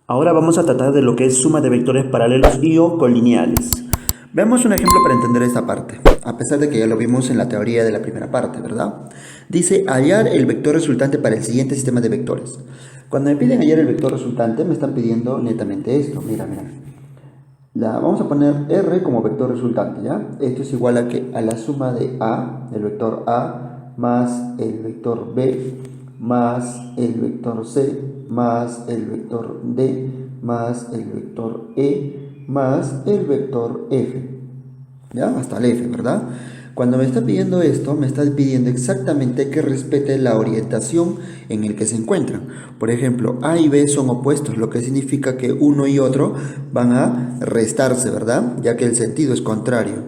Ahora vamos a tratar de lo que es suma de vectores paralelos y o colineales. Veamos un ejemplo para entender esta parte, a pesar de que ya lo vimos en la teoría de la primera parte, ¿verdad? Dice hallar el vector resultante para el siguiente sistema de vectores. Cuando me piden hallar el vector resultante, me están pidiendo netamente esto. Mira. Vamos a poner R como vector resultante, ¿ya? Esto es igual a la suma de A, del vector A, más el vector B, más el vector C, más el vector D, más el vector E, más el vector F. ¿Ya? Hasta el F, ¿verdad? Cuando me está pidiendo esto, me está pidiendo exactamente que respete la orientación en el que se encuentran. Por ejemplo, A y B son opuestos, lo que significa que uno y otro van a restarse, ¿verdad? Ya que el sentido es contrario.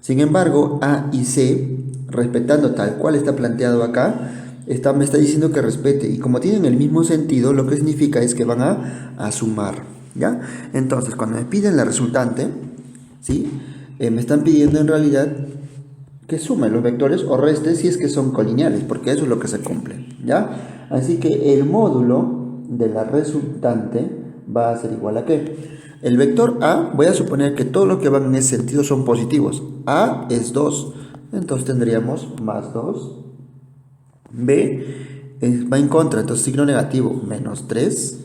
Sin embargo, A y C, respetando tal cual está planteado acá, me está diciendo que respete. Y como tienen el mismo sentido, lo que significa es que van a sumar, ¿ya? Entonces, cuando me piden la resultante, ¿sí? Me están pidiendo en realidad que sume los vectores o reste si es que son colineales, porque eso es lo que se cumple, ¿ya? Así que el módulo de la resultante va a ser igual a ¿qué? El vector A, voy a suponer que todo lo que van en ese sentido son positivos. A es 2, entonces tendríamos más 2. B va en contra, entonces signo negativo, menos 3.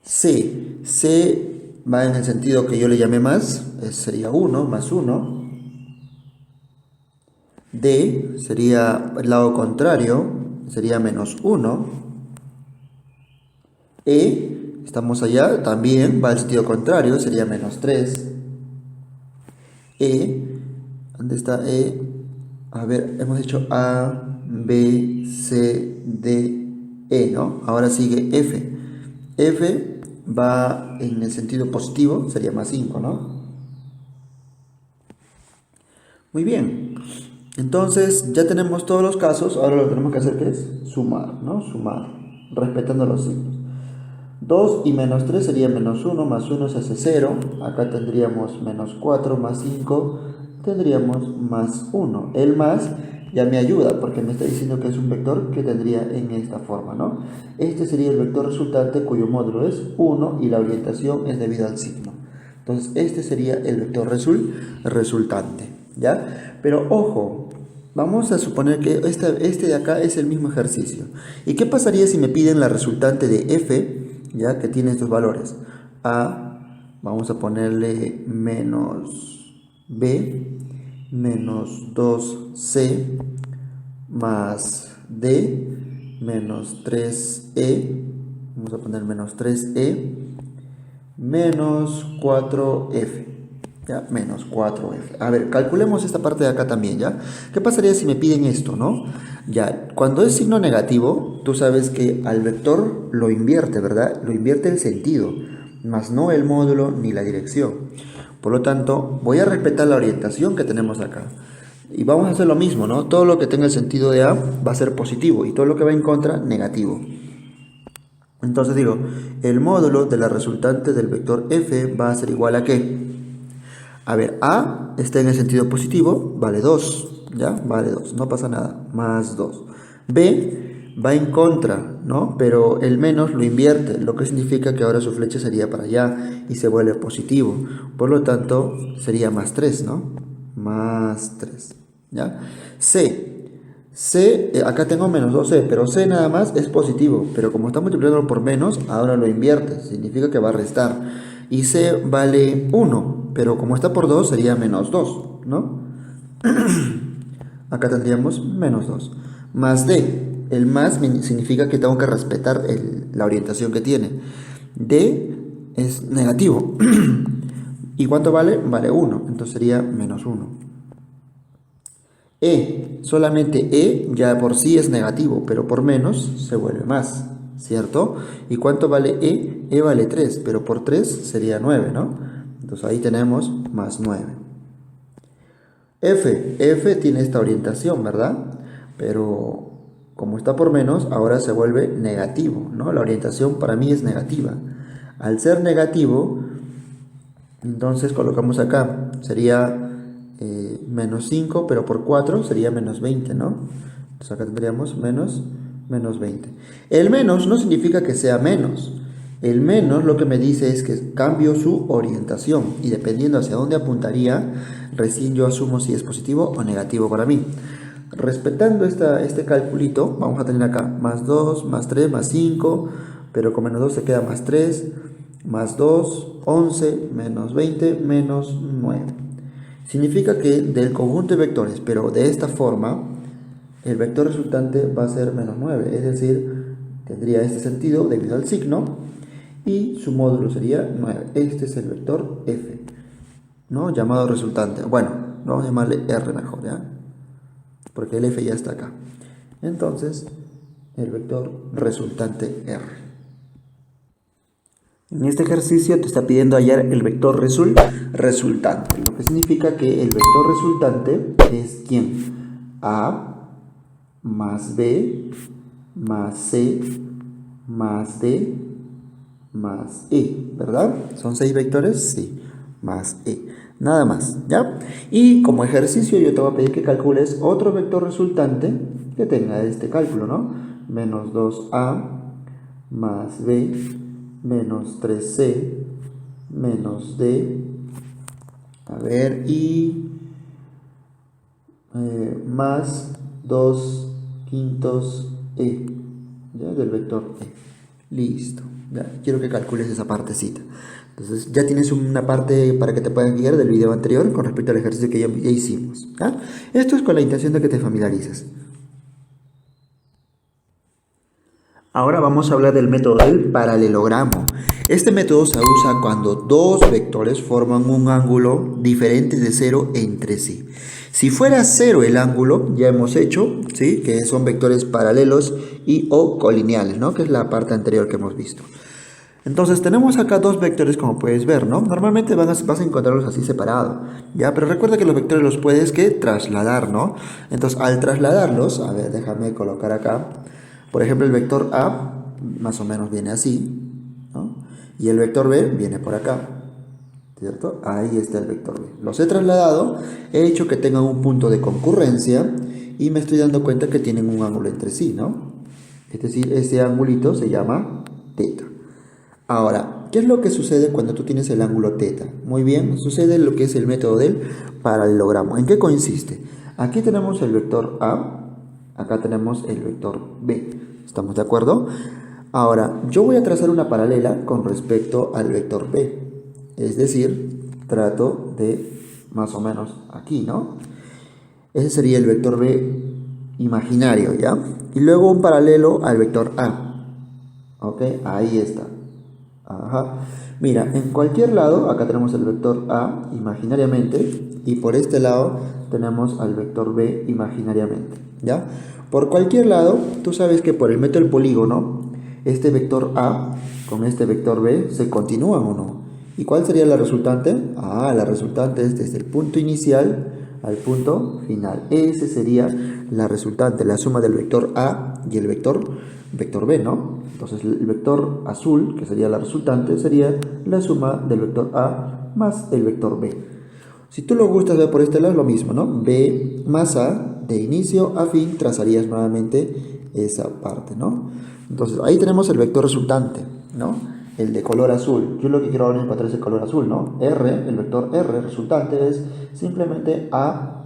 C va en el sentido que yo le llamé más, sería 1, más 1. D sería el lado contrario, sería menos 1. E, estamos allá, también va al sentido contrario, sería menos 3. E, ¿dónde está E? A ver, hemos hecho A, B, C, D, E, ¿no? Ahora sigue F. F va en el sentido positivo, sería más 5, ¿no? Muy bien. Entonces, ya tenemos todos los casos, ahora lo que tenemos que hacer que es sumar, ¿no? Sumar, respetando los signos. 2 y menos 3 sería menos 1, más 1 se hace 0. Acá tendríamos menos 4 más 5, tendríamos más 1. El más ya me ayuda porque me está diciendo que es un vector que tendría en esta forma, ¿no? Este sería el vector resultante cuyo módulo es 1 y la orientación es debido al signo. Entonces, este sería el vector resultante, ¿ya? Pero ojo, vamos a suponer que este de acá es el mismo ejercicio. ¿Y qué pasaría si me piden la resultante de f, ya que tiene estos valores? A, vamos a ponerle menos b, menos 2c, más d, menos 3e, vamos a poner menos 3e, menos 4f. ¿Ya? Menos 4f. A ver, calculemos esta parte de acá también, ¿ya? ¿Qué pasaría si me piden esto, no? Ya, cuando es signo negativo, tú sabes que al vector lo invierte, ¿verdad? Lo invierte el sentido, más no el módulo ni la dirección. Por lo tanto, voy a respetar la orientación que tenemos acá. Y vamos a hacer lo mismo, ¿no? Todo lo que tenga el sentido de A va a ser positivo y todo lo que va en contra, negativo. Entonces digo, el módulo de la resultante del vector f va a ser igual a ¿qué? A ver, A está en el sentido positivo, vale 2, ¿ya? Vale 2, no pasa nada, más 2. B va en contra, ¿no? Pero el menos lo invierte, lo que significa que ahora su flecha sería para allá y se vuelve positivo. Por lo tanto, sería más 3, ¿no? Más 3, ¿ya? C, acá tengo menos 2c, pero c nada más es positivo, pero como está multiplicándolo por menos, ahora lo invierte, significa que va a restar. Y c vale 1, pero como está por 2 sería menos 2, ¿no? Acá tendríamos menos 2. Más d, el más significa que tengo que respetar la orientación que tiene. D es negativo. ¿Y cuánto vale? Vale 1, entonces sería menos 1. Solamente E ya por sí es negativo, pero por menos se vuelve más, ¿cierto? ¿Y cuánto vale E? E vale 3, pero por 3 sería 9, ¿no? Entonces ahí tenemos más 9. F tiene esta orientación, ¿verdad? Pero como está por menos, ahora se vuelve negativo, ¿no? La orientación para mí es negativa. Al ser negativo, entonces colocamos acá, sería menos 5, pero por 4 sería menos 20, ¿no? Entonces acá tendríamos menos 20. El menos no significa que sea menos, El menos lo que me dice es que cambio su orientación y dependiendo hacia dónde apuntaría, recién yo asumo si es positivo o negativo para mí. Respetando este calculito, vamos a tener acá más 2, más 3, más 5, pero con menos 2 se queda más 3, más 2, 11, menos 20, menos 9. Significa que del conjunto de vectores, pero de esta forma, el vector resultante va a ser menos 9, es decir, tendría este sentido debido al signo y su módulo sería 9. Este es el vector f, ¿no? Llamado resultante. Bueno, vamos a llamarle r mejor, ¿ya? Porque el f ya está acá. Entonces, el vector resultante r. En este ejercicio te está pidiendo hallar el vector resultante, lo que significa que el vector resultante es ¿quién? A más b más c más d más e, ¿verdad? ¿Son 6 vectores? Sí, más e. Nada más, ¿ya? Y como ejercicio yo te voy a pedir que calcules otro vector resultante que tenga este cálculo, ¿no? Menos 2a más b menos 3c menos d, a ver, y más 2 quintos e, ¿ya? Del vector e. Listo, ya quiero que calcules esa partecita. Entonces ya tienes una parte para que te puedas guiar del video anterior con respecto al ejercicio que ya hicimos, ¿ya? Esto es con la intención de que te familiarices. Ahora vamos a hablar del método del paralelogramo. Este método se usa cuando dos vectores forman un ángulo diferente de 0 entre sí. Si fuera 0 el ángulo, ya hemos hecho, ¿sí? Que son vectores paralelos y o colineales, ¿no? Que es la parte anterior que hemos visto. Entonces tenemos acá dos vectores como puedes ver, ¿no? Normalmente vas a encontrarlos así separados, ¿ya? Pero recuerda que los vectores los puedes, ¿qué? Trasladar, ¿no? Entonces al trasladarlos, a ver, déjame colocar acá. Por ejemplo, el vector A más o menos viene así, ¿no? Y el vector B viene por acá, ¿cierto? Ahí está el vector B. Los he trasladado, he hecho que tengan un punto de concurrencia y me estoy dando cuenta que tienen un ángulo entre sí, ¿no? Es decir, este angulito se llama teta. Ahora, ¿qué es lo que sucede cuando tú tienes el ángulo teta? Muy bien, sucede lo que es el método del paralelogramo. ¿En qué consiste? Aquí tenemos el vector A. Acá tenemos el vector B, ¿estamos de acuerdo? Ahora, yo voy a trazar una paralela con respecto al vector B, es decir, trato de más o menos aquí, ¿no? Ese sería el vector B imaginario, ¿ya? Y luego un paralelo al vector A, ¿ok? Ahí está. Ajá. Mira, en cualquier lado, acá tenemos el vector A imaginariamente y por este lado tenemos al vector B imaginariamente, ¿ya? Por cualquier lado, tú sabes que por el método del polígono, este vector A con este vector B se continúan o no. ¿Y cuál sería la resultante? Ah, la resultante es desde el punto inicial al punto final. Ese sería la resultante, la suma del vector A y el vector B, ¿no? Entonces el vector azul, que sería la resultante, sería la suma del vector A más el vector B. Si tú lo gustas ver por este lado es lo mismo, ¿no? B más A, de inicio a fin, trazarías nuevamente esa parte, ¿no? Entonces ahí tenemos el vector resultante, ¿no? El de color azul. Yo lo que quiero ahora es encontrar ese color azul, ¿no? R, el vector R resultante es simplemente A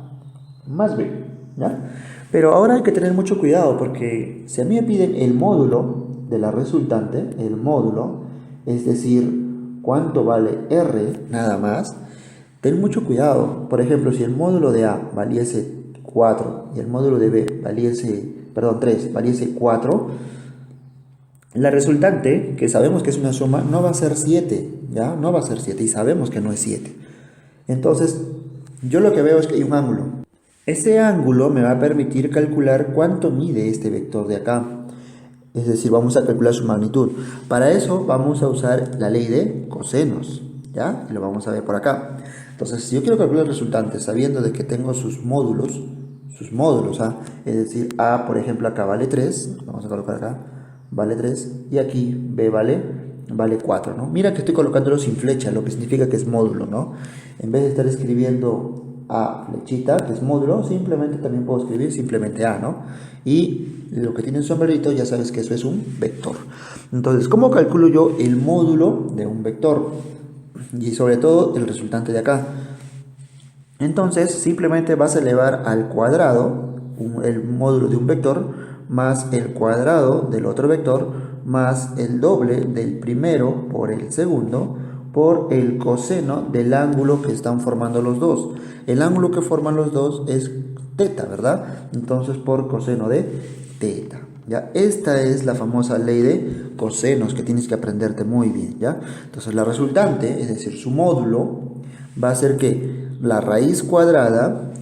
más B, ¿ya? Pero ahora hay que tener mucho cuidado porque si a mí me piden el módulo de la resultante, el módulo, es decir, cuánto vale R nada más, ten mucho cuidado. Por ejemplo, si el módulo de A valiese 4 y el módulo de B valiese, 3, valiese 4, la resultante, que sabemos que es una suma, no va a ser 7, ¿ya? No va a ser 7 y sabemos que no es 7. Entonces, yo lo que veo es que hay un ángulo. Ese ángulo me va a permitir calcular cuánto mide este vector de acá. Es decir, vamos a calcular su magnitud. Para eso vamos a usar la ley de cosenos, ¿ya? Y lo vamos a ver por acá. Entonces, si yo quiero calcular el resultante sabiendo de que tengo sus módulos, ¿ah? Es decir, A, por ejemplo, acá vale 3, vamos a colocar acá, vale 3, y aquí B vale 4, ¿no? Mira que estoy colocándolo sin flecha, lo que significa que es módulo, ¿no? En vez de estar escribiendo A flechita, que es módulo, simplemente también puedo escribir simplemente A, ¿no? Y lo que tiene un sombrerito, ya sabes que eso es un vector. Entonces, ¿cómo calculo yo el módulo de un vector? Y sobre todo el resultante de acá. Entonces, simplemente vas a elevar al cuadrado el módulo de un vector más el cuadrado del otro vector más el doble del primero por el segundo por el coseno del ángulo que están formando los dos. El ángulo que forman los dos es teta, ¿verdad? Entonces, por coseno de teta. ¿Ya? Esta es la famosa ley de cosenos que tienes que aprenderte muy bien, ¿ya? Entonces, la resultante, es decir, su módulo, va a ser que la raíz cuadrada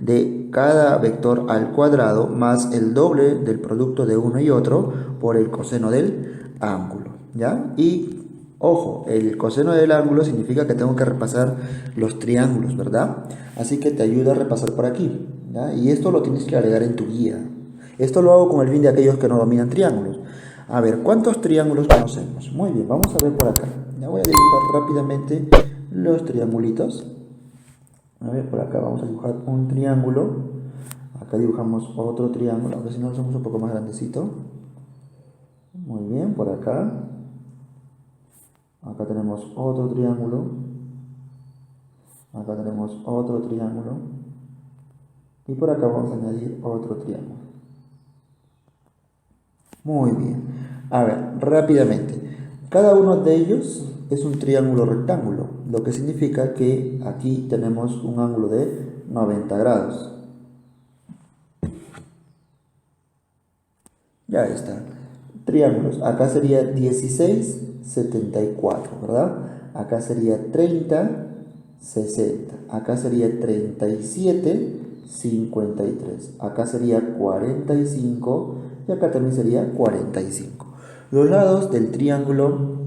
de cada vector al cuadrado más el doble del producto de uno y otro por el coseno del ángulo, ¿ya? Y ojo, el coseno del ángulo significa que tengo que repasar los triángulos, ¿verdad? Así que te ayuda a repasar por aquí, ¿ya? Y esto lo tienes que agregar en tu guía. Esto lo hago con el fin de aquellos que no dominan triángulos. A ver, ¿cuántos triángulos conocemos? Muy bien, vamos a ver por acá. Ya voy a dibujar rápidamente los triangulitos. A ver, por acá vamos a dibujar un triángulo. Acá dibujamos otro triángulo, aunque si no lo hacemos un poco más grandecito. Muy bien, por acá. Acá tenemos otro triángulo. Acá tenemos otro triángulo. Y por acá vamos a añadir otro triángulo. Muy bien. A ver, rápidamente. Cada uno de ellos es un triángulo rectángulo, lo que significa que aquí tenemos un ángulo de 90 grados. Ya está. Triángulos. Acá sería 16, 74, ¿verdad? Acá sería 30, 60. Acá sería 37, 53. Acá sería 45 y acá también sería 45. Los lados del triángulo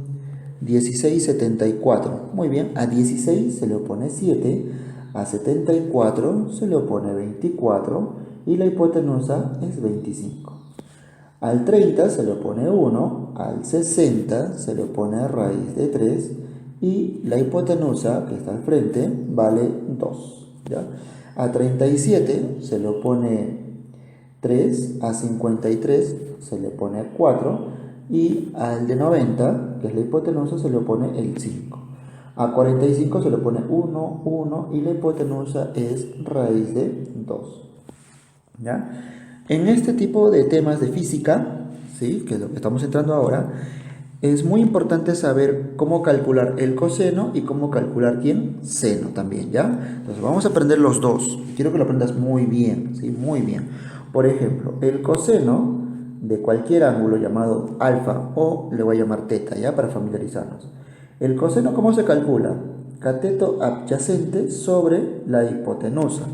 16, 74. Muy bien, a 16 se le opone 7, a 74 se le opone 24 y la hipotenusa es 25. Al 30 se le opone 1, al 60 se le opone raíz de 3 y la hipotenusa que está al frente vale 2. ¿Ya? A 37 se le opone 3, a 53 se le pone 4 y al de 90, que es la hipotenusa, se le opone el 5. A 45 se le pone 1, 1 y la hipotenusa es raíz de 2. ¿Ya? En este tipo de temas de física, ¿sí?, que es lo que estamos entrando ahora, es muy importante saber cómo calcular el coseno y cómo calcular ¿quién? Seno también, ¿ya? Entonces vamos a aprender los dos. Quiero que lo aprendas muy bien, ¿sí? Muy bien. Por ejemplo, el coseno de cualquier ángulo llamado alfa o le voy a llamar teta, ¿ya? Para familiarizarnos. El coseno, ¿cómo se calcula? Cateto adyacente sobre la hipotenusa.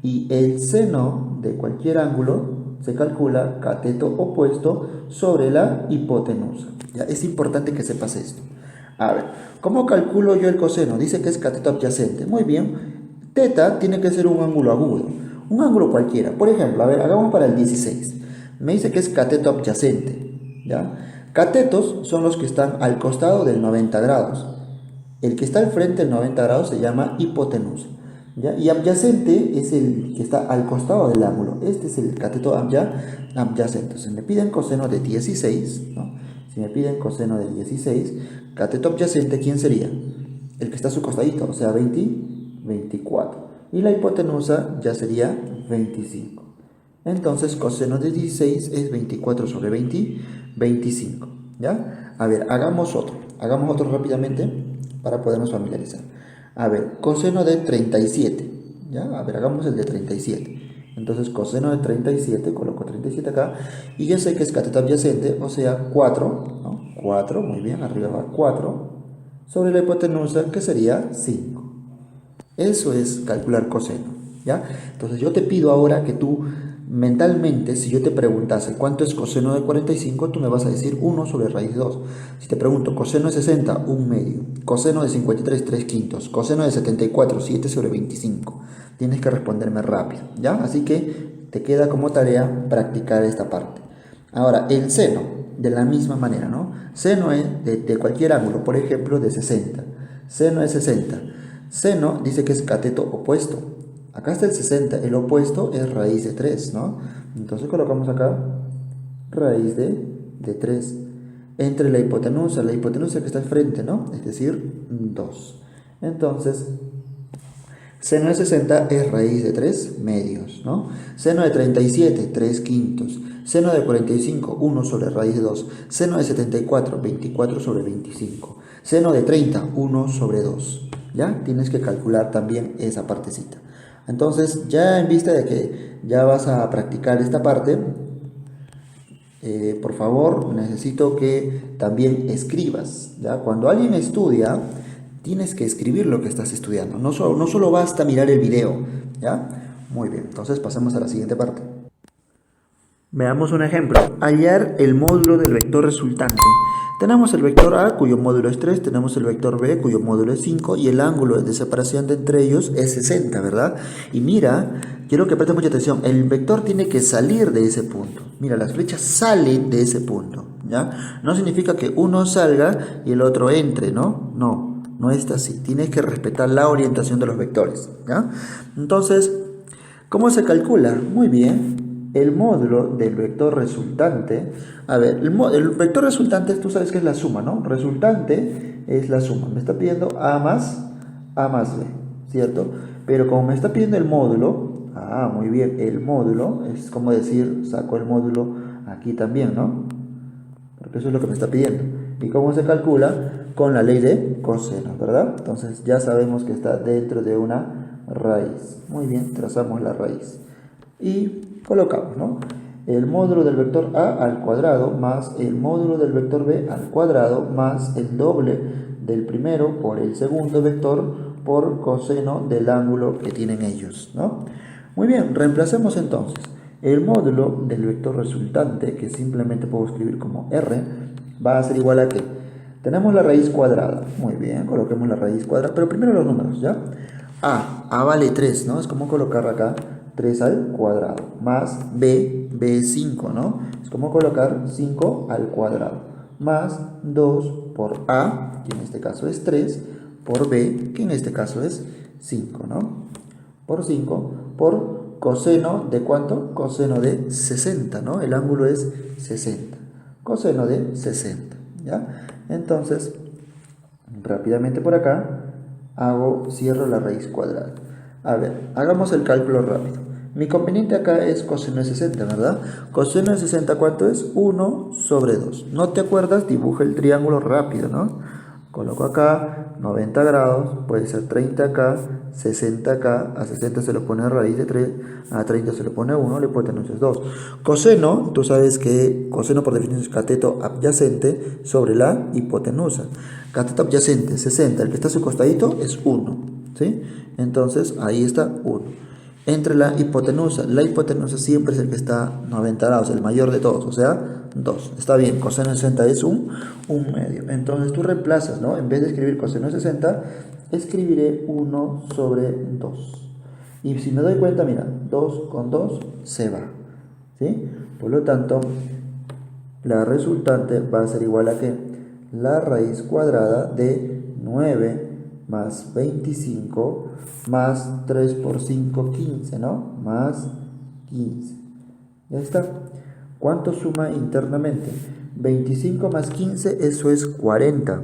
Y el seno de cualquier ángulo se calcula cateto opuesto sobre la hipotenusa. ¿Ya? Es importante que sepas esto. A ver, ¿cómo calculo yo el coseno? Dice que es cateto adyacente. Muy bien. Teta tiene que ser un ángulo agudo. Un ángulo cualquiera. Por ejemplo, a ver, hagamos para el 16. Me dice que es cateto adyacente. ¿Ya? Catetos son los que están al costado del 90 grados. El que está al frente del 90 grados se llama hipotenusa. ¿Ya? Y adyacente es el que está al costado del ángulo. Este es el cateto adyacente. Si me piden coseno de 16, ¿no? Si me piden coseno de 16, cateto adyacente, ¿quién sería? El que está a su costadito, o sea, 24. Y la hipotenusa ya sería 25. Entonces, coseno de 16 es 24 sobre 20, 25. ¿Ya? A ver, hagamos otro rápidamente para podernos familiarizar. A ver, coseno de 37. ¿Ya? A ver, hagamos el de 37. Entonces, coseno de 37, coloco 37 acá. Y ya sé que es cateto adyacente, o sea, 4. ¿No? 4, muy bien, arriba va 4. Sobre la hipotenusa, que sería 5. Eso es calcular coseno. ¿Ya? Entonces, yo te pido ahora que tú mentalmente, si yo te preguntase cuánto es coseno de 45, tú me vas a decir 1 sobre raíz de 2. Si te pregunto coseno de 60, 1 medio. Coseno de 53, 3 quintos. Coseno de 74, 7 sobre 25. Tienes que responderme rápido, ¿ya? Así que te queda como tarea practicar esta parte. Ahora, el seno, de la misma manera, ¿no? Seno es de cualquier ángulo, por ejemplo, de 60. Seno de 60. Seno dice que es cateto opuesto. Acá está el 60, el opuesto es raíz de 3, ¿no? Entonces colocamos acá raíz de 3 entre la hipotenusa que está al frente, ¿no? Es decir, 2. Entonces, seno de 60 es raíz de 3 medios, ¿no? Seno de 37, 3 quintos. Seno de 45, 1 sobre raíz de 2. Seno de 74, 24 sobre 25. Seno de 30, 1 sobre 2. ¿Ya? Tienes que calcular también esa partecita. Entonces, ya en vista de que ya vas a practicar esta parte, por favor, necesito que también escribas, ¿ya? Cuando alguien estudia, tienes que escribir lo que estás estudiando. No solo basta mirar el video, ¿ya? Muy bien, entonces pasemos a la siguiente parte. Veamos un ejemplo. Hallar el módulo del vector resultante. Tenemos el vector A, cuyo módulo es 3, tenemos el vector B, cuyo módulo es 5, y el ángulo de separación de entre ellos es 60, ¿verdad? Y mira, quiero que prestes mucha atención, el vector tiene que salir de ese punto. Mira, las flechas salen de ese punto, ¿ya? No significa que uno salga y el otro entre, ¿no? No está así. Tienes que respetar la orientación de los vectores, ¿ya? Entonces, ¿cómo se calcula? Muy bien. El módulo del vector resultante, a ver, el vector resultante tú sabes que es la suma, ¿no? Resultante es la suma, me está pidiendo A más B, ¿cierto? Pero como me está pidiendo el módulo, muy bien, el módulo es como decir, saco el módulo aquí también, ¿no? Porque eso es lo que me está pidiendo. ¿Y cómo se calcula? Con la ley de cosenos, ¿verdad? Entonces ya sabemos que está dentro de una raíz. Muy bien, trazamos la raíz. Y colocamos, ¿no? El módulo del vector A al cuadrado más el módulo del vector B al cuadrado más el doble del primero por el segundo vector por coseno del ángulo que tienen ellos, ¿no? Muy bien, reemplacemos entonces el módulo del vector resultante, que simplemente puedo escribir como R, va a ser igual a que tenemos la raíz cuadrada. Muy bien, coloquemos la raíz cuadrada, pero primero los números, ¿ya? A vale 3, ¿no? Es como colocar acá 3 al cuadrado, más B es 5, ¿no? Es como colocar 5 al cuadrado, más 2 por A, que en este caso es 3, por B, que en este caso es 5, ¿no? Por 5, por coseno de ¿cuánto? Coseno de 60, ¿no? El ángulo es 60, coseno de 60, ¿ya? Entonces, rápidamente por acá, cierro la raíz cuadrada. A ver, hagamos el cálculo rápido. Mi conveniente acá es coseno de 60, ¿verdad? Coseno de 60, ¿cuánto es? 1 sobre 2. ¿No te acuerdas? Dibuja el triángulo rápido, ¿no? Coloco acá 90 grados, puede ser 30 acá, 60 acá, a 60 se le pone raíz de 3, a 30 se le pone 1, la hipotenusa es 2. Coseno, tú sabes que coseno por definición es cateto adyacente sobre la hipotenusa. Cateto adyacente, 60, el que está a su costadito es 1, ¿sí? Entonces ahí está 1. Entre la hipotenusa siempre es el que está 90 grados, el mayor de todos, o sea, 2. Está bien, coseno de 60 es un medio. Entonces tú reemplazas, ¿no? En vez de escribir coseno de 60, escribiré 1 sobre 2. Y si me doy cuenta, mira, 2 con 2 se va, ¿sí? Por lo tanto, la resultante va a ser igual a que la raíz cuadrada de 9 más 25 más 3 por 5, 15, ¿no? Más 15. Ya está. ¿Cuánto suma internamente? 25 más 15, eso es 40.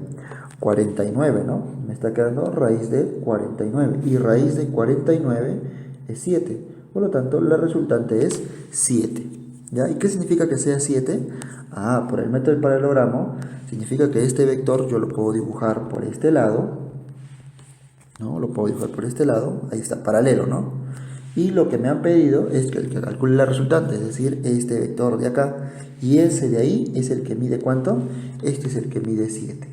49, ¿no? Me está quedando raíz de 49. Y raíz de 49 es 7. Por lo tanto, la resultante es 7. ¿Ya? ¿Y qué significa que sea 7? Por el método del paralelogramo, significa que este vector yo lo puedo dibujar por este lado, ¿no? Lo puedo dibujar por este lado, ahí está, paralelo, ¿no? Y lo que me han pedido es que calcule la resultante, es decir, este vector de acá, y ese de ahí es el que mide ¿cuánto? Este es el que mide 7.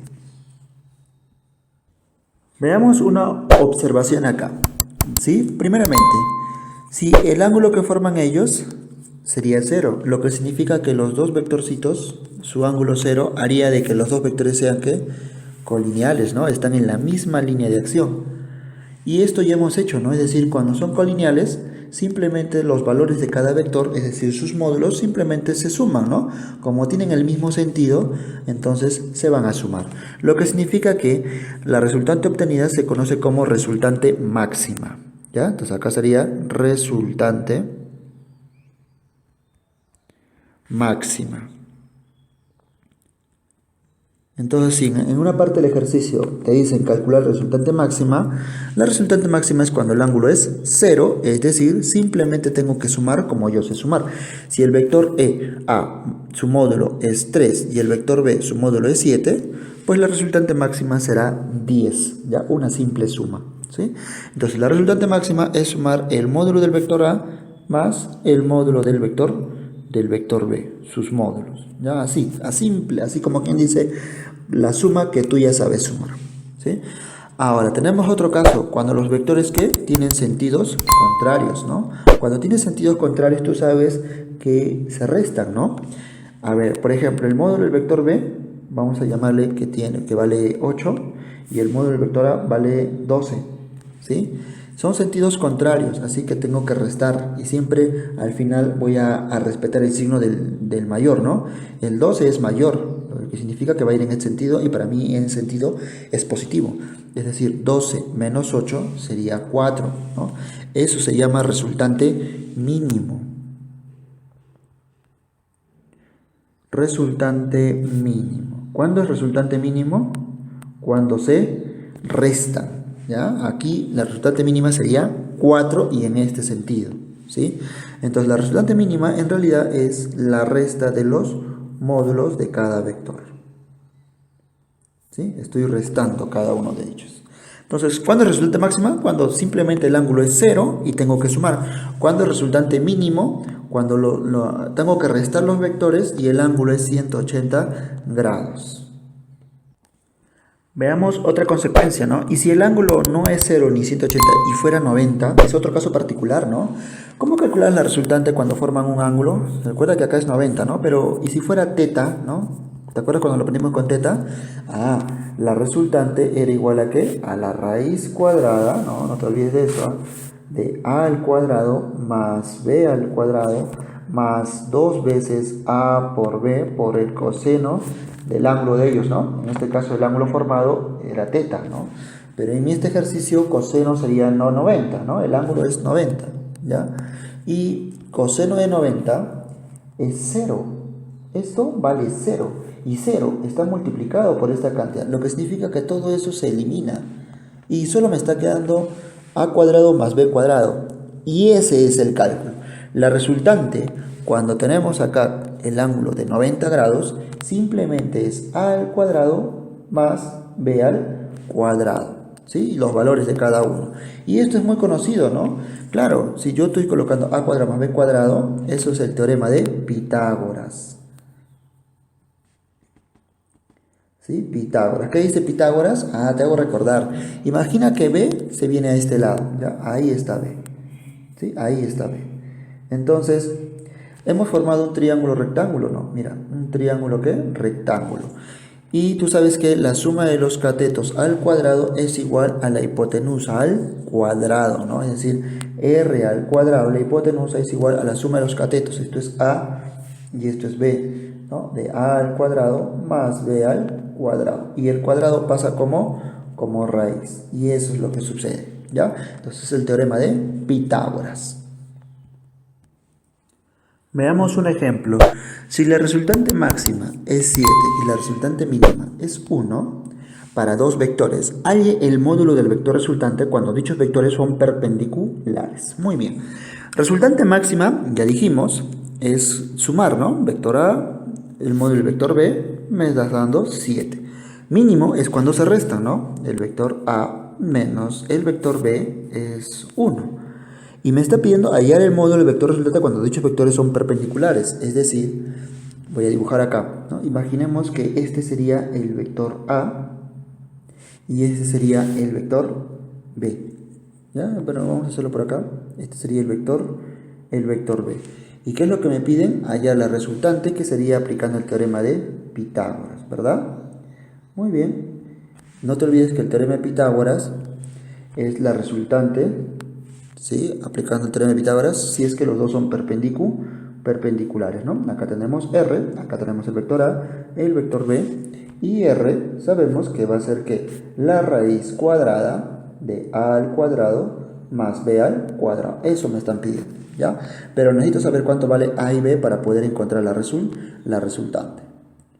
Veamos una observación acá, ¿sí? Primeramente, si el ángulo que forman ellos sería 0, lo que significa que los dos vectorcitos, su ángulo 0, haría de que los dos vectores sean, ¿qué? Colineales, ¿no? Están en la misma línea de acción. Y esto ya hemos hecho, ¿no? Es decir, cuando son colineales, simplemente los valores de cada vector, es decir, sus módulos, simplemente se suman, ¿no? Como tienen el mismo sentido, entonces se van a sumar. Lo que significa que la resultante obtenida se conoce como resultante máxima, ¿ya? Entonces acá sería resultante máxima. Entonces, si en una parte del ejercicio te dicen calcular resultante máxima, la resultante máxima es cuando el ángulo es 0, es decir, simplemente tengo que sumar como yo sé sumar. Si el vector A, su módulo es 3 y el vector B, su módulo es 7, pues la resultante máxima será 10, ya una simple suma, ¿sí? Entonces, la resultante máxima es sumar el módulo del vector A más el módulo del vector B, sus módulos, ya así, así como quien dice la suma que tú ya sabes sumar, ¿sí? Ahora, tenemos otro caso, cuando los vectores que tienen sentidos contrarios, ¿no? Cuando tienen sentidos contrarios, tú sabes que se restan, ¿no? A ver, por ejemplo, el módulo del vector B, vamos a llamarle que vale 8, y el módulo del vector A vale 12, ¿sí? Son sentidos contrarios, así que tengo que restar, y siempre al final voy a respetar el signo del mayor, ¿no? El 12 es mayor, lo que significa que va a ir en este sentido, y para mí en ese sentido es positivo. Es decir, 12 menos 8 sería 4, ¿no? Eso se llama resultante mínimo. Resultante mínimo. ¿Cuándo es resultante mínimo? Cuando se restan, ¿ya? Aquí la resultante mínima sería 4 y en este sentido, ¿sí? Entonces la resultante mínima en realidad es la resta de los módulos de cada vector, ¿sí? Estoy restando cada uno de ellos. Entonces, ¿cuándo es resultante máxima? Cuando simplemente el ángulo es 0 y tengo que sumar. ¿Cuándo es resultante mínimo? Cuando tengo que restar los vectores y el ángulo es 180 grados. Veamos otra consecuencia, ¿no? Y si el ángulo no es 0 ni 180 y fuera 90, es otro caso particular, ¿no? ¿Cómo calcular la resultante cuando forman un ángulo? Recuerda que acá es 90, ¿no? Pero, ¿y si fuera teta, ¿no? ¿Te acuerdas cuando lo aprendimos con teta? La resultante era igual a ¿qué? A la raíz cuadrada, ¿no? No te olvides de eso, de a al cuadrado más b al cuadrado más 2 veces a por b por el coseno del ángulo de ellos, ¿no? En este caso el ángulo formado era teta, ¿no? Pero en este ejercicio coseno sería no 90, ¿no? El ángulo es 90, ¿ya? Y coseno de 90 es 0. Esto vale 0. Y 0 está multiplicado por esta cantidad, lo que significa que todo eso se elimina. Y solo me está quedando a cuadrado más b cuadrado. Y ese es el cálculo. La resultante, cuando tenemos acá el ángulo de 90 grados, simplemente es a al cuadrado más b al cuadrado, ¿sí? Los valores de cada uno. Y esto es muy conocido, ¿no? Claro, si yo estoy colocando a cuadrado más b cuadrado, eso es el teorema de Pitágoras. ¿Sí? Pitágoras. ¿Qué dice Pitágoras? Te hago recordar. Imagina que B se viene a este lado, ¿ya? Ahí está B. ¿Sí? Ahí está B. Entonces, hemos formado un triángulo rectángulo, ¿no? Mira, un triángulo ¿qué? Rectángulo. Y tú sabes que la suma de los catetos al cuadrado es igual a la hipotenusa al cuadrado, ¿no? Es decir, R al cuadrado, la hipotenusa es igual a la suma de los catetos. Esto es A y esto es B, ¿no? De A al cuadrado más B al cuadrado. Y el cuadrado pasa como raíz. Y eso es lo que sucede, ¿ya? Entonces es el teorema de Pitágoras. Veamos un ejemplo. Si la resultante máxima es 7 y la resultante mínima es 1, para dos vectores, halle el módulo del vector resultante cuando dichos vectores son perpendiculares. Muy bien. Resultante máxima, ya dijimos, es sumar, ¿no? Vector A, el módulo del vector B, me está dando 7. Mínimo es cuando se restan, ¿no? El vector A menos el vector B es 1. Y me está pidiendo hallar el módulo del vector resultante cuando dichos vectores son perpendiculares. Es decir, voy a dibujar acá, ¿no? Imaginemos que este sería el vector A y este sería el vector B. ¿Ya? Bueno, vamos a hacerlo por acá. Este sería el vector B. ¿Y qué es lo que me piden? Hallar la resultante, que sería aplicando el teorema de Pitágoras, ¿verdad? Muy bien. No te olvides que el teorema de Pitágoras es la resultante ¿sí? Aplicando el teorema de Pitágoras, si es que los dos son perpendiculares, ¿no? Acá tenemos R, acá tenemos el vector A, el vector B, y R sabemos que va a ser que la raíz cuadrada de A al cuadrado más B al cuadrado. Eso me están pidiendo, ¿ya? Pero necesito saber cuánto vale A y B para poder encontrar la resultante.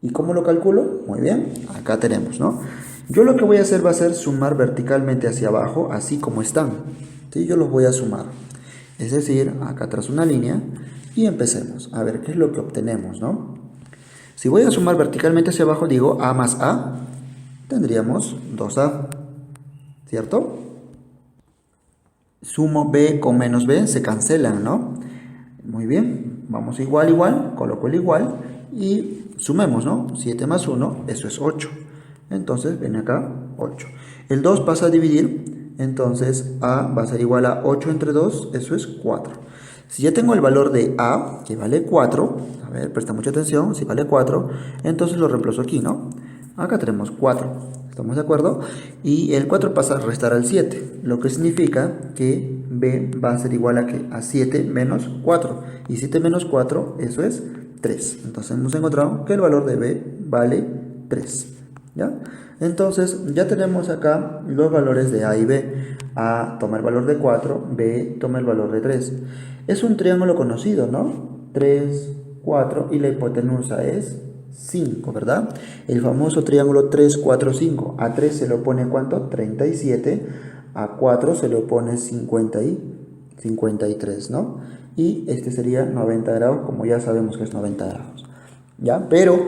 ¿Y cómo lo calculo? Muy bien, acá tenemos, ¿no? Yo lo que voy a hacer va a ser sumar verticalmente hacia abajo, así como están, ¿sí? Yo los voy a sumar. Es decir, acá trazo una línea y empecemos a ver qué es lo que obtenemos, ¿no? Si voy a sumar verticalmente hacia abajo, digo A más A, tendríamos 2A, ¿cierto? Sumo B con menos B, se cancelan, ¿no? Muy bien, vamos igual, igual, coloco el igual y sumemos, ¿no? 7 más 1, eso es 8. Entonces, ven acá, 8. El 2 pasa a dividir, entonces A va a ser igual a 8 entre 2, eso es 4. Si ya tengo el valor de A, que vale 4, a ver, presta mucha atención, si vale 4, entonces lo reemplazo aquí, ¿no? Acá tenemos 4, ¿estamos de acuerdo? Y el 4 pasa a restar al 7, lo que significa que B va a ser igual a 7 menos 4. Y 7 menos 4, eso es 3. Entonces hemos encontrado que el valor de B vale 3, ¿ya? Entonces ya tenemos acá los valores de A y B. A toma el valor de 4, B toma el valor de 3. Es un triángulo conocido, ¿no? 3, 4 y la hipotenusa es 5, ¿verdad? El famoso triángulo 3, 4, 5. A 3 se le opone ¿cuánto? 37. A 4 se le opone 53, ¿no? Y este sería 90 grados, como ya sabemos que es 90 grados. ¿Ya? Pero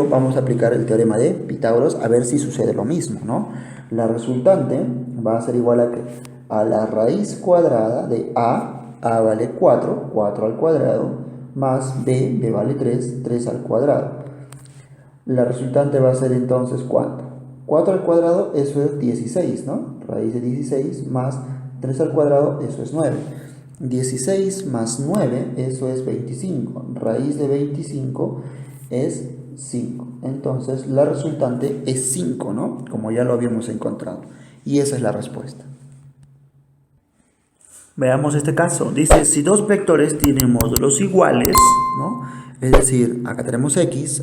vamos a aplicar el teorema de Pitágoras a ver si sucede lo mismo, ¿no? La resultante va a ser igual a la raíz cuadrada de A vale 4, 4 al cuadrado, más B vale 3, 3 al cuadrado. La resultante va a ser entonces ¿cuánto? 4 al cuadrado, eso es 16, ¿no? Raíz de 16 más 3 al cuadrado, eso es 9. 16 más 9, eso es 25. Raíz de 25 es 5. Entonces la resultante es 5, ¿no? Como ya lo habíamos encontrado. Y esa es la respuesta. Veamos este caso. Dice, si dos vectores tienen módulos iguales, ¿no? Es decir, acá tenemos X,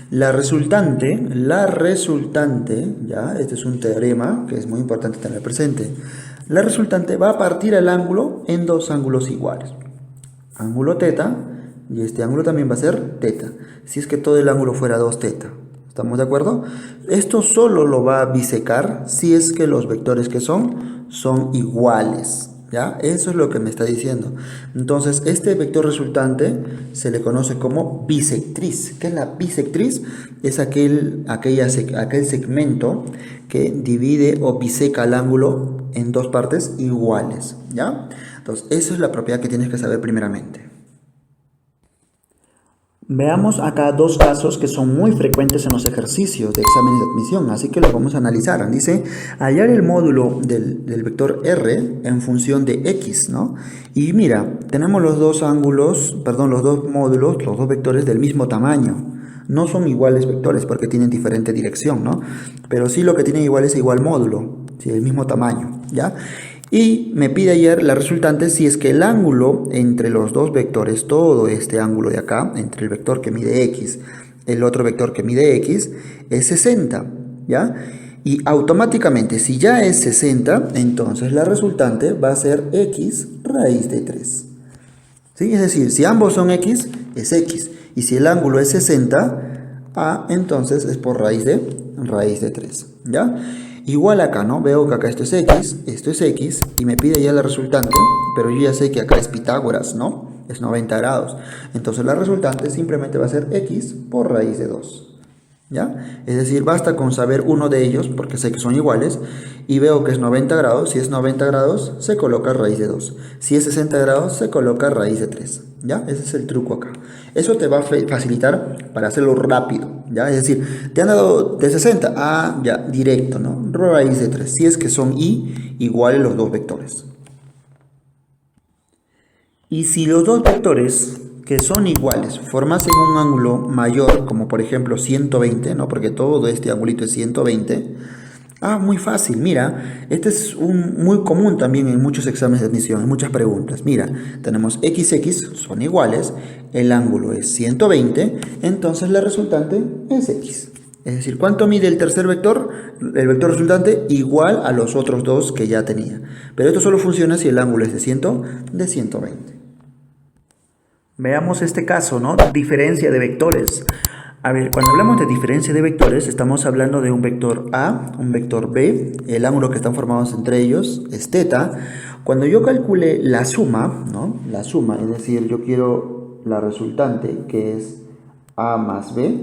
la resultante, ya, este es un teorema que es muy importante tener presente. La resultante va a partir el ángulo en dos ángulos iguales. Ángulo teta, y este ángulo también va a ser teta, si es que todo el ángulo fuera 2 teta. ¿Estamos de acuerdo? Esto solo lo va a bisecar si es que los vectores que son iguales, ¿ya? Eso es lo que me está diciendo. Entonces, este vector resultante se le conoce como bisectriz. ¿Qué es la bisectriz? Es aquel segmento que divide o biseca el ángulo en dos partes iguales, ¿ya? Entonces, esa es la propiedad que tienes que saber primeramente. Veamos acá dos casos que son muy frecuentes en los ejercicios de exámenes de admisión, así que los vamos a analizar. Dice, hallar el módulo del vector R en función de X, ¿no? Y mira, tenemos los dos módulos, los dos vectores del mismo tamaño. No son iguales vectores porque tienen diferente dirección, ¿no? Pero sí lo que tienen igual es igual módulo, ¿sí? El mismo tamaño, ¿ya? Y me pide ayer la resultante si es que el ángulo entre los dos vectores, todo este ángulo de acá, entre el vector que mide X, el otro vector que mide X, es 60, ¿ya? Y automáticamente, si ya es 60, entonces la resultante va a ser X raíz de 3. ¿Sí? Es decir, si ambos son X, es X. Y si el ángulo es 60, A entonces es por raíz de 3, ¿ya? Igual acá, ¿no? Veo que acá esto es X, y me pide ya la resultante, pero yo ya sé que acá es Pitágoras, ¿no? Es 90 grados. Entonces la resultante simplemente va a ser X por raíz de 2, ¿ya? Es decir, basta con saber uno de ellos, porque sé que son iguales, y veo que es 90 grados. Si es 90 grados, se coloca raíz de 2. Si es 60 grados, se coloca raíz de 3, ¿ya? Ese es el truco acá. Eso te va a facilitar para hacerlo rápido, ¿ya? Es decir, te han dado de 60 a, ya, directo, ¿no? Raíz de 3, si es que son iguales los dos vectores. Y si los dos vectores que son iguales formasen un ángulo mayor, como por ejemplo 120, ¿no? Porque todo este angulito es 120, Ah, muy fácil, mira, este es muy común también en muchos exámenes de admisión, en muchas preguntas. Mira, tenemos x, son iguales, el ángulo es 120, entonces la resultante es x. Es decir, ¿cuánto mide el tercer vector? El vector resultante igual a los otros dos que ya tenía. Pero esto solo funciona si el ángulo es de 120. Veamos este caso, ¿no? Diferencia de vectores. A ver, cuando hablamos de diferencia de vectores, estamos hablando de un vector A, un vector B, el ángulo que están formados entre ellos es teta. Cuando yo calcule la suma, ¿no? La suma, es decir, yo quiero la resultante, que es A más B,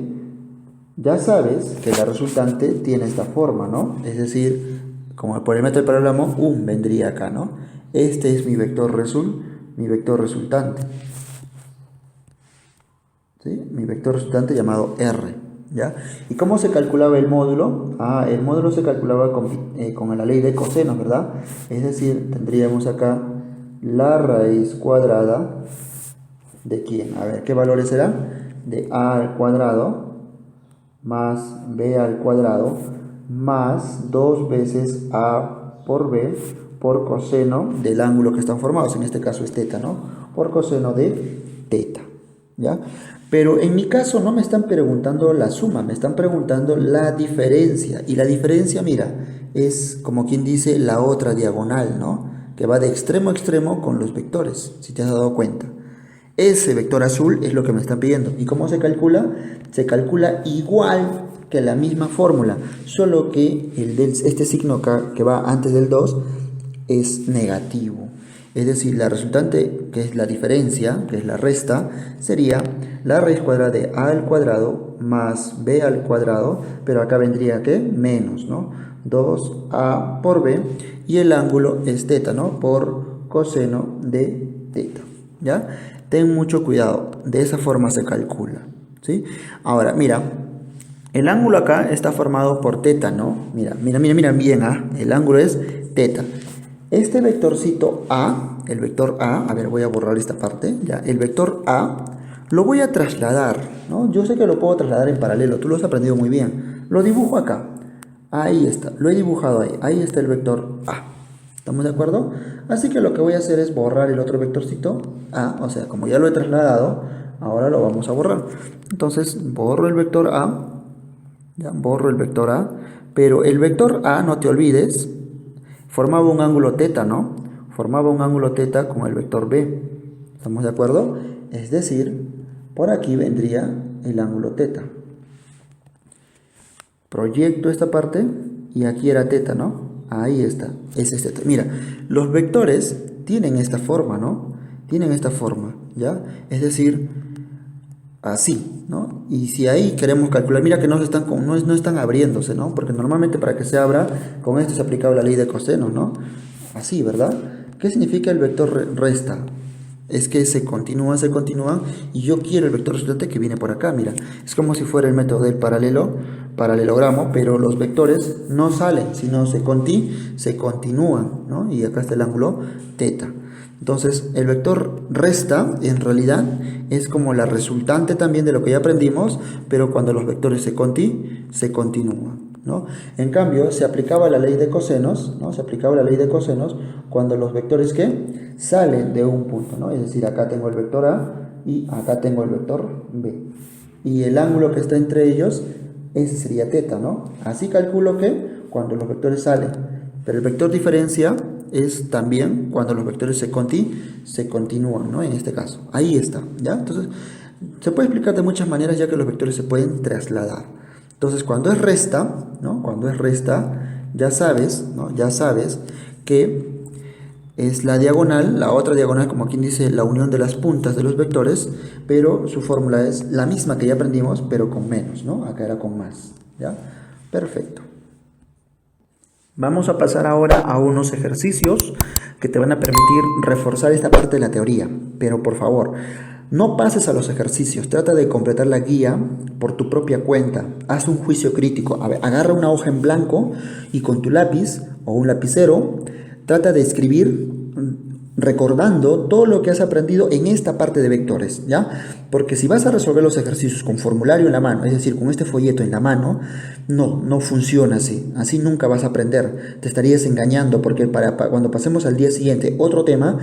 ya sabes que la resultante tiene esta forma, ¿no? Es decir, como por el método de paralelo, vendría acá, ¿no? Este es mi vector resultante. ¿Sí? Mi vector resultante llamado R, ¿ya? ¿Y cómo se calculaba el módulo? El módulo se calculaba con la ley de cosenos, ¿verdad? Es decir, tendríamos acá la raíz cuadrada de ¿quién? A ver, ¿qué valores serán? De A al cuadrado más B al cuadrado más 2 veces A por B por coseno del ángulo que están formados, en este caso es teta, ¿no? Por coseno de teta, ¿ya? Pero en mi caso no me están preguntando la suma, me están preguntando la diferencia. Y la diferencia, mira, es como quien dice la otra diagonal, ¿no? Que va de extremo a extremo con los vectores, si te has dado cuenta. Ese vector azul es lo que me están pidiendo. ¿Y cómo se calcula? Se calcula igual que la misma fórmula, solo que este signo acá que va antes del 2 es negativo. Es decir, la resultante, que es la diferencia, que es la resta, sería la raíz cuadrada de A al cuadrado más B al cuadrado, pero acá vendría, ¿qué? Menos, ¿no? 2A por B, y el ángulo es teta, ¿no? Por coseno de teta, ¿ya? Ten mucho cuidado, de esa forma se calcula, ¿sí? Ahora, mira, el ángulo acá está formado por teta, ¿no? Mira bien, el ángulo es teta. Este vectorcito A, el vector A ver, voy a borrar esta parte, ya, el vector A lo voy a trasladar, ¿no? Yo sé que lo puedo trasladar en paralelo, tú lo has aprendido muy bien. Lo dibujo acá, ahí está, lo he dibujado ahí está el vector A. ¿Estamos de acuerdo? Así que lo que voy a hacer es borrar el otro vectorcito A, o sea, como ya lo he trasladado, ahora lo vamos a borrar. Entonces, borro el vector A, ya, borro el vector A, pero el vector A, no te olvides, formaba un ángulo teta, ¿no? Formaba un ángulo teta con el vector B. ¿Estamos de acuerdo? Es decir, por aquí vendría el ángulo teta. Proyecto esta parte y aquí era teta, ¿no? Ahí está, ese es teta. Mira, los vectores tienen esta forma, ¿no? Tienen esta forma, ¿ya? Es decir, así, ¿no? Y si ahí queremos calcular, mira que no están abriéndose, ¿no? Porque normalmente para que se abra, con esto se aplicaba la ley de cosenos, ¿no? Así, ¿verdad? ¿Qué significa el vector resta? Es que se continúan, y yo quiero el vector resultante que viene por acá, mira. Es como si fuera el método del paralelogramo, pero los vectores no salen, sino se continúan, ¿no? Y acá está el ángulo teta. Entonces, el vector resta, en realidad, es como la resultante también de lo que ya aprendimos, pero cuando los vectores se continúan, ¿no? En cambio, se aplicaba la ley de cosenos, ¿no? Se aplicaba la ley de cosenos cuando los vectores, ¿qué? Salen de un punto, ¿no? Es decir, acá tengo el vector A y acá tengo el vector B. Y el ángulo que está entre ellos, ese sería teta, ¿no? Así calculo que cuando los vectores salen. Pero el vector diferencia es también cuando los vectores se continúan, ¿no? En este caso, ahí está, ¿ya? Entonces, se puede explicar de muchas maneras ya que los vectores se pueden trasladar. Entonces, cuando es resta, ¿no? Cuando es resta, ya sabes, ¿no? Ya sabes que es la diagonal, la otra diagonal, como quien dice, la unión de las puntas de los vectores, pero su fórmula es la misma que ya aprendimos, pero con menos, ¿no? Acá era con más, ¿ya? Perfecto. Vamos a pasar ahora a unos ejercicios que te van a permitir reforzar esta parte de la teoría, pero por favor, no pases a los ejercicios, trata de completar la guía por tu propia cuenta, haz un juicio crítico. A ver, agarra una hoja en blanco y con tu lápiz o un lapicero trata de escribir recordando todo lo que has aprendido en esta parte de vectores, ¿ya? Porque si vas a resolver los ejercicios con formulario en la mano, es decir, con este folleto en la mano, no funciona así. Así nunca vas a aprender. Te estarías engañando porque cuando pasemos al día siguiente otro tema,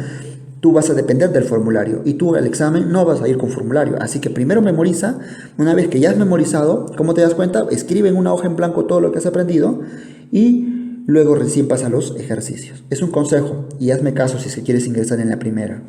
tú vas a depender del formulario y tú al examen no vas a ir con formulario. Así que primero memoriza. Una vez que ya has memorizado, ¿cómo te das cuenta? Escribe en una hoja en blanco todo lo que has aprendido y luego recién pasa a los ejercicios. Es un consejo y hazme caso si es que quieres ingresar en la primera.